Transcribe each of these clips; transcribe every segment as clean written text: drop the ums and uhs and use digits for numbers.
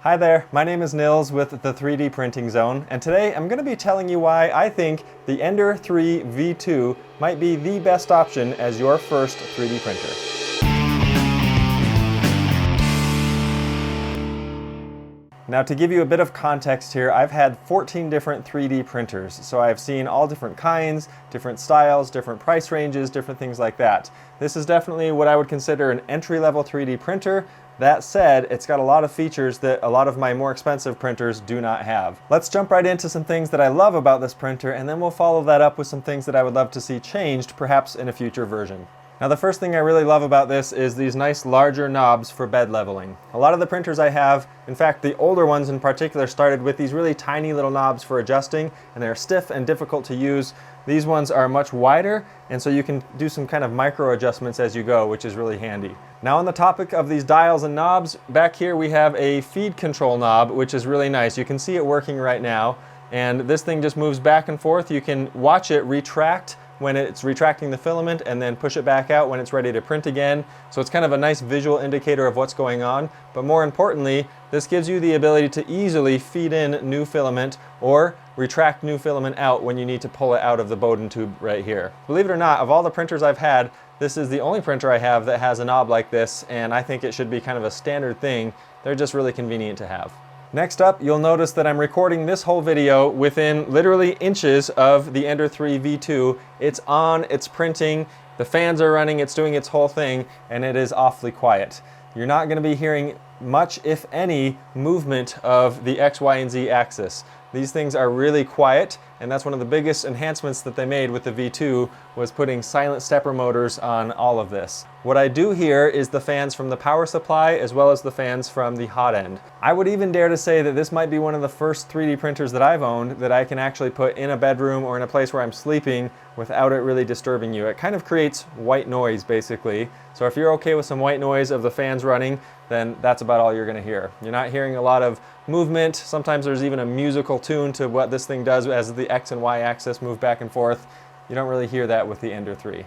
Hi there, my name is Nils with the 3D Printing Zone, and today I'm going to be telling you why I think the Ender 3 V2 might be the best option as your first 3D printer. Now, to give you a bit of context here, I've had 14 different 3D printers, so I've seen all different kinds, different styles, different price ranges, different things like that. This is definitely what I would consider an entry-level 3D printer. That said, it's got a lot of features that a lot of my more expensive printers do not have. Let's jump right into some things that I love about this printer, and then we'll follow that up with some things that I would love to see changed, perhaps in a future version. Now, the first thing I really love about this is these nice larger knobs for bed leveling. A lot of the printers I have, in fact the older ones in particular, started with these really tiny little knobs for adjusting, and they're stiff and difficult to use. These ones are much wider, and so you can do some kind of micro adjustments as you go, which is really handy. Now, on the topic of these dials and knobs, back here we have a feed control knob, which is really nice. You can see it working right now, and this thing just moves back and forth. You can watch it retract when it's retracting the filament and then push it back out when it's ready to print again. So it's kind of a nice visual indicator of what's going on. But more importantly, this gives you the ability to easily feed in new filament or retract new filament out when you need to pull it out of the Bowden tube right here. Believe it or not, of all the printers I've had, this is the only printer I have that has a knob like this, and I think it should be kind of a standard thing. They're just really convenient to have. Next up, you'll notice that I'm recording this whole video within literally inches of the Ender 3 V2. It's on, it's printing, the fans are running, it's doing its whole thing, and it is awfully quiet. You're not going to be hearing much, if any, movement of the X, Y, and Z axis. These things are really quiet, and that's one of the biggest enhancements that they made with the V2 was putting silent stepper motors on all of this. What I do hear is the fans from the power supply as well as the fans from the hot end. I would even dare to say that this might be one of the first 3D printers that I've owned that I can actually put in a bedroom or in a place where I'm sleeping without it really disturbing you. It kind of creates white noise basically. So if you're okay with some white noise of the fans running, then that's about all you're going to hear. You're not hearing a lot of movement. Sometimes there's even a musical tune to what this thing does as the X and Y axis move back and forth. You don't really hear that with the Ender 3.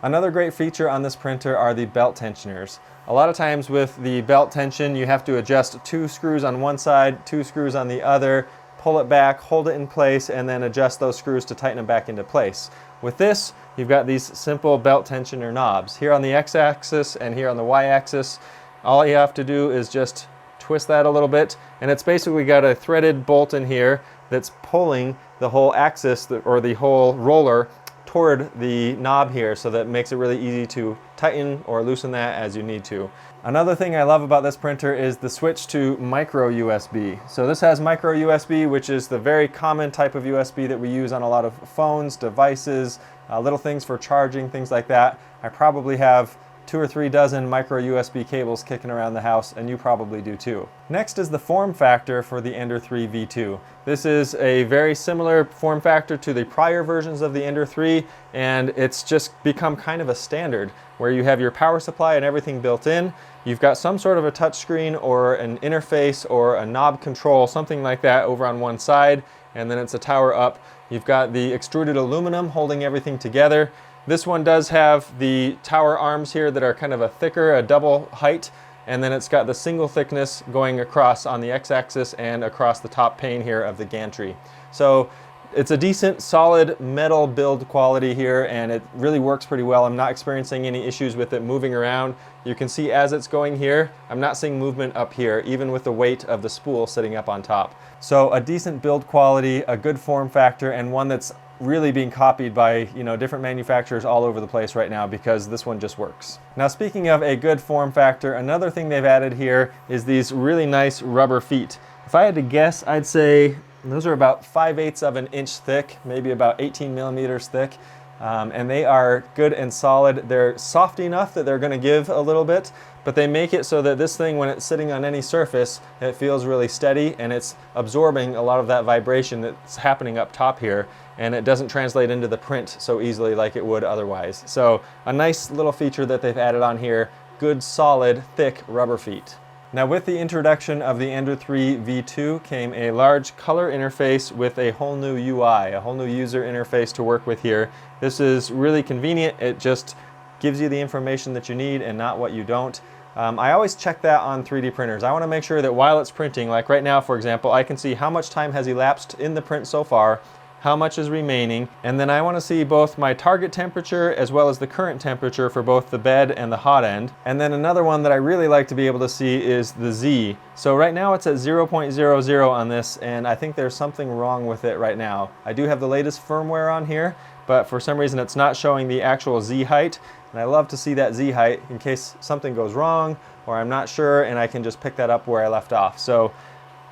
Another great feature on this printer are the belt tensioners. A lot of times with the belt tension, you have to adjust 2 screws on one side, 2 screws on the other, pull it back, hold it in place, and then adjust those screws to tighten them back into place. With this, you've got these simple belt tensioner knobs. Here on the X-axis and here on the Y-axis, all you have to do is just twist that a little bit, and it's basically got a threaded bolt in here that's pulling the whole axis or the whole roller toward the knob here, so that makes it really easy to tighten or loosen that as you need to. Another thing I love about this printer is the switch to micro USB. So this has micro USB, which is the very common type of USB that we use on a lot of phones, devices, little things for charging, things like that. I probably have 2 or 3 dozen micro USB cables kicking around the house, and you probably do too. Next is the form factor for the Ender 3 V2. This is a very similar form factor to the prior versions of the Ender 3, and it's just become kind of a standard where you have your power supply and everything built in. You've got some sort of a touch screen or an interface or a knob control, something like that over on one side, and then it's a tower up. You've got the extruded aluminum holding everything together. This one does have the tower arms here that are kind of a thicker, a double height, and then it's got the single thickness going across on the X-axis and across the top pane here of the gantry. So it's a decent, solid metal build quality here, and it really works pretty well. I'm not experiencing any issues with it moving around. You can see as it's going here, I'm not seeing movement up here, even with the weight of the spool sitting up on top. So a decent build quality, a good form factor, and one that's really being copied by different manufacturers all over the place right now because this one just works. Now, speaking of a good form factor, another thing they've added here is these really nice rubber feet. If I had to guess, I'd say those are about 5/8 of an inch thick, maybe about 18 millimeters thick. And they are good and solid. They're soft enough that they're going to give a little bit, but they make it so that this thing, when it's sitting on any surface, it feels really steady and it's absorbing a lot of that vibration that's happening up top here, and it doesn't translate into the print so easily like it would otherwise. So a nice little feature that they've added on here, good solid thick rubber feet. Now, with the introduction of the Ender 3 V2 came a large color interface with a whole new UI, a whole new user interface to work with here. This is really convenient. It just gives you the information that you need and not what you don't. I always check that on 3D printers. I want to make sure that while it's printing, like right now for example, I can see how much time has elapsed in the print so far, how much is remaining, and then I want to see both my target temperature as well as the current temperature for both the bed and the hot end. And then another one that I really like to be able to see is the Z. So right now it's at 0.00 on this, and I think there's something wrong with it right now. I do have the latest firmware on here, but for some reason it's not showing the actual Z height, and I love to see that Z height in case something goes wrong or I'm not sure, and I can just pick that up where I left off. So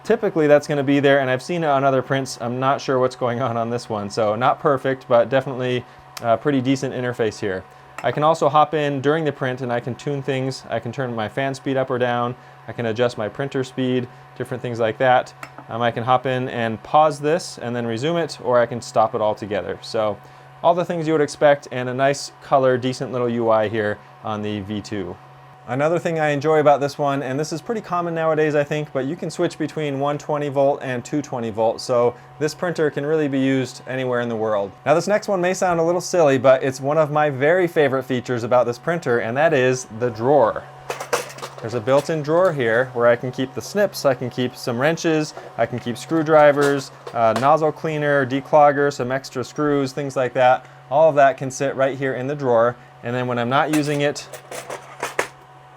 typically that's going to be there, and I've seen it on other prints. I'm not sure what's going on this one, so not perfect, but definitely a pretty decent interface here. I can also hop in during the print and I can tune things. I can turn my fan speed up or down. I can adjust my printer speed, different things like that. I can hop in and pause this and then resume it, or I can stop it altogether. So all the things you would expect, and a nice color, decent little UI here on the V2. Another thing I enjoy about this one, and this is pretty common nowadays I think, but you can switch between 120 volt and 220 volt, so this printer can really be used anywhere in the world. Now this next one may sound a little silly, but it's one of my very favorite features about this printer, and that is the drawer. There's a built-in drawer here where I can keep the snips, I can keep some wrenches, I can keep screwdrivers, nozzle cleaner, declogger, some extra screws, things like that. All of that can sit right here in the drawer, and then when I'm not using it,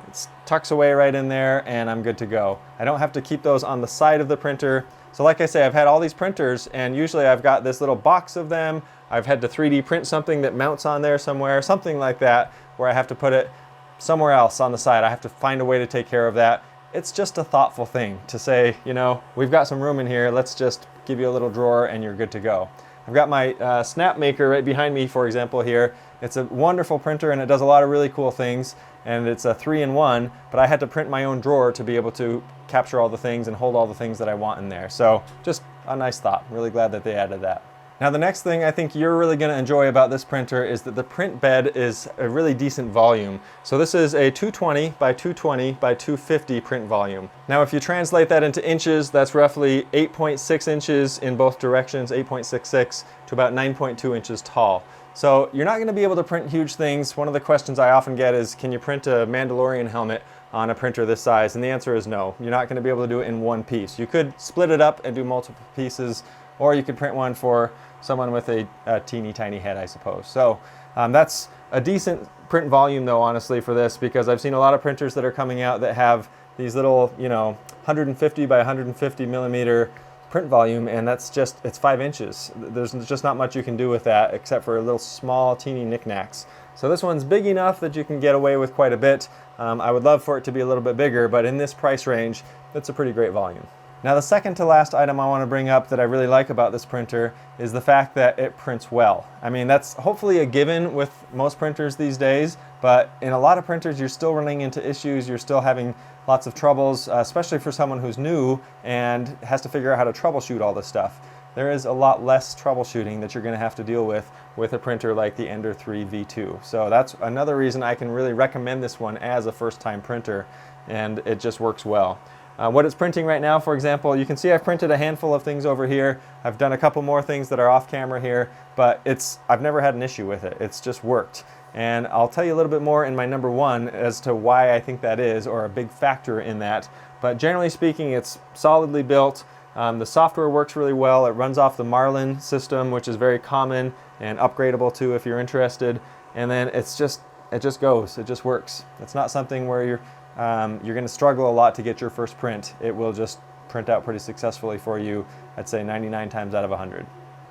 it tucks away right in there and I'm good to go. I don't have to keep those on the side of the printer. So like I say, I've had all these printers, and usually I've got this little box of them. I've had to 3D print something that mounts on there somewhere, something like that, where I have to put it somewhere else on the side. I have to find a way to take care of that. It's just a thoughtful thing to say, you know, we've got some room in here, let's just give you a little drawer and you're good to go. I've got my Snapmaker right behind me, for example, here. It's a wonderful printer and it does a lot of really cool things, and it's a 3-in-1, but I had to print my own drawer to be able to capture all the things and hold all the things that I want in there. So just a nice thought. Really glad that they added that. Now the next thing I think you're really going to enjoy about this printer is that the print bed is a really decent volume. So this is a 220 by 220 by 250 print volume. Now if you translate that into inches, that's roughly 8.6 inches in both directions, 8.66 to about 9.2 inches tall. So you're not going to be able to print huge things. One of the questions I often get is, can you print a Mandalorian helmet on a printer this size? And the answer is no. You're not going to be able to do it in one piece. You could split it up and do multiple pieces, or you could print one for someone with a teeny tiny head, I suppose. So that's a decent print volume though, honestly, for this, because I've seen a lot of printers that are coming out that have these little, you know, 150 by 150 millimeter print volume, and that's just, it's 5 inches. There's just not much you can do with that except for little small teeny knickknacks. So this one's big enough that you can get away with quite a bit. I would love for it to be a little bit bigger, but in this price range, it's a pretty great volume. Now the second to last item I want to bring up that I really like about this printer is the fact that it prints well. I mean, that's hopefully a given with most printers these days, but in a lot of printers you're still running into issues, you're still having lots of troubles, especially for someone who's new and has to figure out how to troubleshoot all this stuff. There is a lot less troubleshooting that you're going to have to deal with a printer like the Ender 3 V2. So that's another reason I can really recommend this one as a first-time printer, and it just works well. What it's printing right now, for example, you can see I've printed a handful of things over here. I've done a couple more things that are off camera here, but I've never had an issue with it. It's just worked. And I'll tell you a little bit more in my number one as to why I think that is, or a big factor in that. But generally speaking, it's solidly built. The software works really well. It runs off the Marlin system, which is very common and upgradable too if you're interested. And then it just goes. It just works. It's not something where you're going to struggle a lot to get your first print. It will just print out pretty successfully for you, I'd say 99 times out of 100.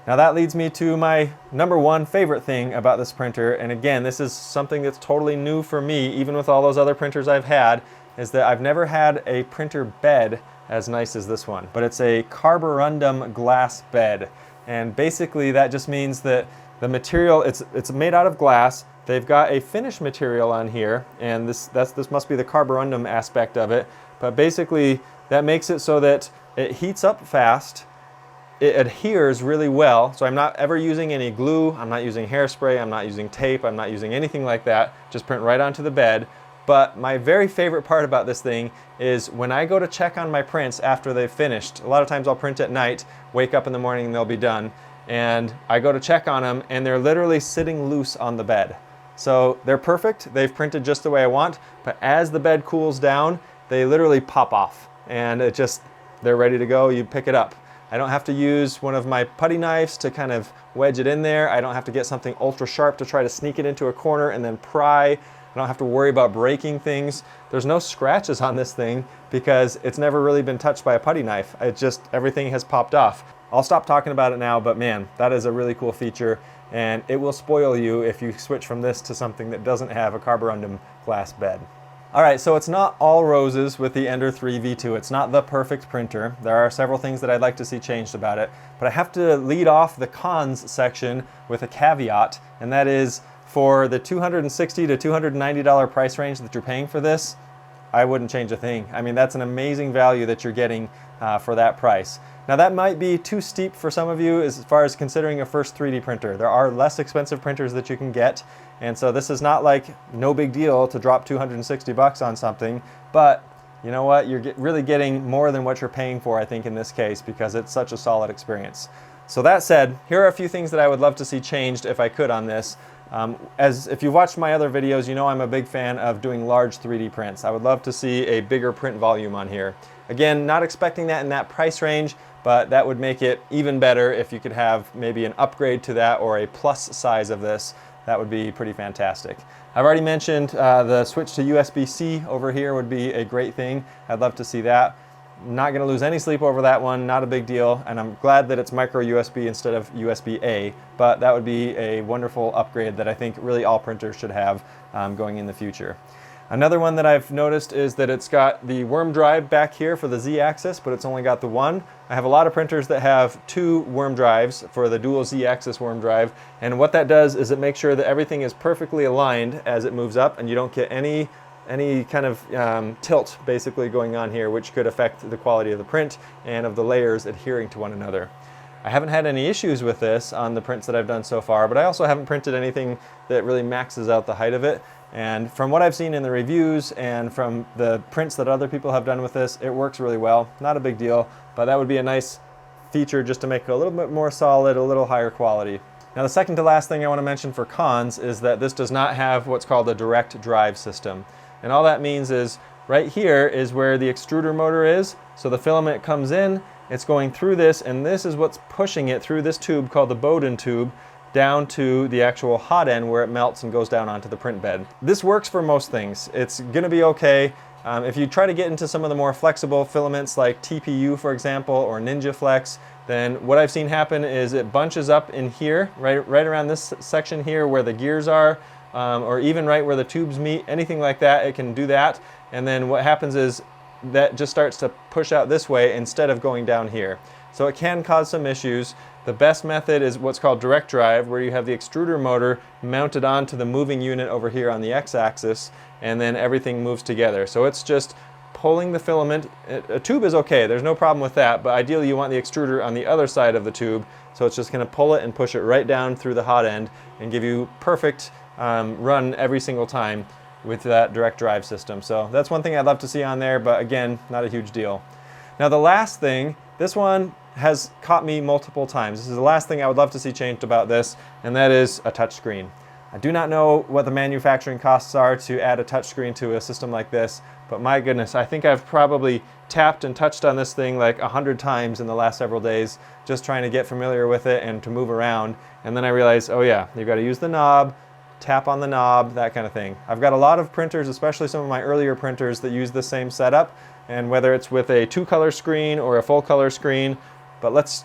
Now that leads me to my number one favorite thing about this printer, and again, this is something that's totally new for me, even with all those other printers I've had, is that I've never had a printer bed as nice as this one. But it's a carborundum glass bed, and basically that just means that the material, it's made out of glass. They've got a finish material on here, and this must be the carborundum aspect of it, but basically that makes it so that it heats up fast, it adheres really well, so I'm not ever using any glue, I'm not using hairspray, I'm not using tape, I'm not using anything like that, just print right onto the bed. But my very favorite part about this thing is when I go to check on my prints after they've finished. A lot of times I'll print at night, wake up in the morning and they'll be done, and I go to check on them and they're literally sitting loose on the bed. So they're perfect. They've printed just the way I want, but as the bed cools down, they literally pop off and they're ready to go. You pick it up. I don't have to use one of my putty knives to kind of wedge it in there. I don't have to get something ultra sharp to try to sneak it into a corner and then pry. I don't have to worry about breaking things. There's no scratches on this thing because it's never really been touched by a putty knife. Everything has popped off. I'll stop talking about it now, but man, that is a really cool feature, and it will spoil you if you switch from this to something that doesn't have a carborundum glass bed. All right, so it's not all roses with the Ender 3 V2. It's not the perfect printer. There are several things that I'd like to see changed about it, but I have to lead off the cons section with a caveat, and that is for the $260 to $290 price range that you're paying for this, I wouldn't change a thing. I mean, that's an amazing value that you're getting for that price. Now that might be too steep for some of you as far as considering a first 3D printer. There are less expensive printers that you can get, and so this is not like no big deal to drop $260 on something, but you know what? You're really getting more than what you're paying for, I think, in this case, because it's such a solid experience. So that said, here are a few things that I would love to see changed if I could on this. As if you've watched my other videos, you know I'm a big fan of doing large 3D prints. I would love to see a bigger print volume on here. Again, not expecting that in that price range, but that would make it even better if you could have maybe an upgrade to that or a plus size of this. That would be pretty fantastic. I've already mentioned the switch to USB-C over here would be a great thing. I'd love to see that. Not going to lose any sleep over that one, not a big deal, and I'm glad that it's micro USB instead of USB-A, but that would be a wonderful upgrade that I think really all printers should have going in the future. Another one that I've noticed is that it's got the worm drive back here for the Z-axis, but it's only got the one. I have a lot of printers that have two worm drives for the dual Z-axis worm drive, and what that does is it makes sure that everything is perfectly aligned as it moves up and you don't get any kind of tilt basically going on here, which could affect the quality of the print and of the layers adhering to one another. I haven't had any issues with this on the prints that I've done so far, but I also haven't printed anything that really maxes out the height of it. And from what I've seen in the reviews and from the prints that other people have done with this, it works really well. Not a big deal, but that would be a nice feature just to make it a little bit more solid, a little higher quality. Now the second to last thing I want to mention for cons is that this does not have what's called a direct drive system. And all that means is right here is where the extruder motor is. So the filament comes in, it's going through this, and this is what's pushing it through this tube called the Bowden tube down to the actual hot end where it melts and goes down onto the print bed. This works for most things. It's going to be okay. If you try to get into some of the more flexible filaments like TPU, for example, or Ninja Flex, then what I've seen happen is it bunches up in here, right around this section here where the gears are, or even right where the tubes meet, anything like that, it can do that. And then what happens is that just starts to push out this way instead of going down here. So it can cause some issues. The best method is what's called direct drive, where you have the extruder motor mounted onto the moving unit over here on the x-axis, and then everything moves together. So it's just pulling the filament. A tube is okay, there's no problem with that, but ideally you want the extruder on the other side of the tube, so it's just going to pull it and push it right down through the hot end and give you perfect run every single time with that direct drive system. So that's one thing I'd love to see on there, but again, not a huge deal. Now the last thing, this one has caught me multiple times. This is the last thing I would love to see changed about this, and that is a touchscreen. I do not know what the manufacturing costs are to add a touchscreen to a system like this, but my goodness, I think I've probably tapped and touched on this thing like 100 times in the last several days, just trying to get familiar with it and to move around. And then I realized, oh yeah, you've got to use the knob, tap on the knob, that kind of thing. I've got a lot of printers, especially some of my earlier printers, that use the same setup, and whether it's with a 2-color screen or a full-color screen, but let's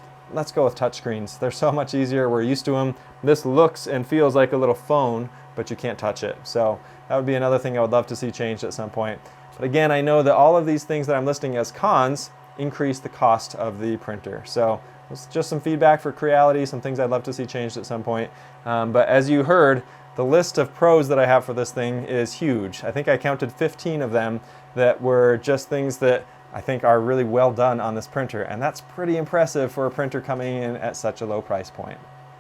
go with touchscreens. They're so much easier. We're used to them. This looks and feels like a little phone, but you can't touch it. So that would be another thing I would love to see changed at some point. But again, I know that all of these things that I'm listing as cons increase the cost of the printer. So it's just some feedback for Creality, some things I'd love to see changed at some point. But as you heard, the list of pros that I have for this thing is huge. I think I counted 15 of them that were just things that I think are really well done on this printer, and that's pretty impressive for a printer coming in at such a low price point.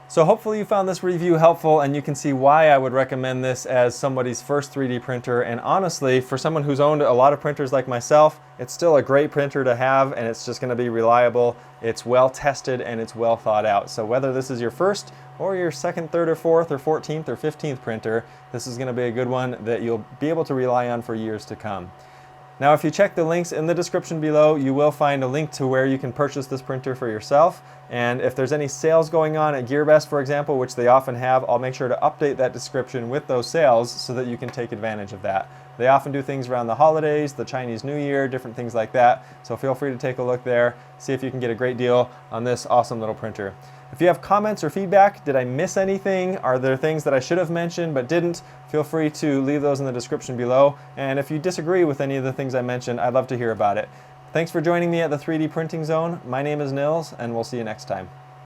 So hopefully you found this review helpful and you can see why I would recommend this as somebody's first 3D printer. And honestly, for someone who's owned a lot of printers like myself, it's still a great printer to have, and it's just going to be reliable. It's well tested and it's well thought out. So whether this is your first or your second, third, or fourth, or 14th, or 15th printer, this is going to be a good one that you'll be able to rely on for years to come. Now, if you check the links in the description below, you will find a link to where you can purchase this printer for yourself. And if there's any sales going on at GearBest, for example, which they often have, I'll make sure to update that description with those sales so that you can take advantage of that. They often do things around the holidays, the Chinese New Year, different things like that. So feel free to take a look there, see if you can get a great deal on this awesome little printer. If you have comments or feedback, did I miss anything? Are there things that I should have mentioned but didn't? Feel free to leave those in the description below. And if you disagree with any of the things I mentioned, I'd love to hear about it. Thanks for joining me at the 3D Printing Zone. My name is Nils, and we'll see you next time.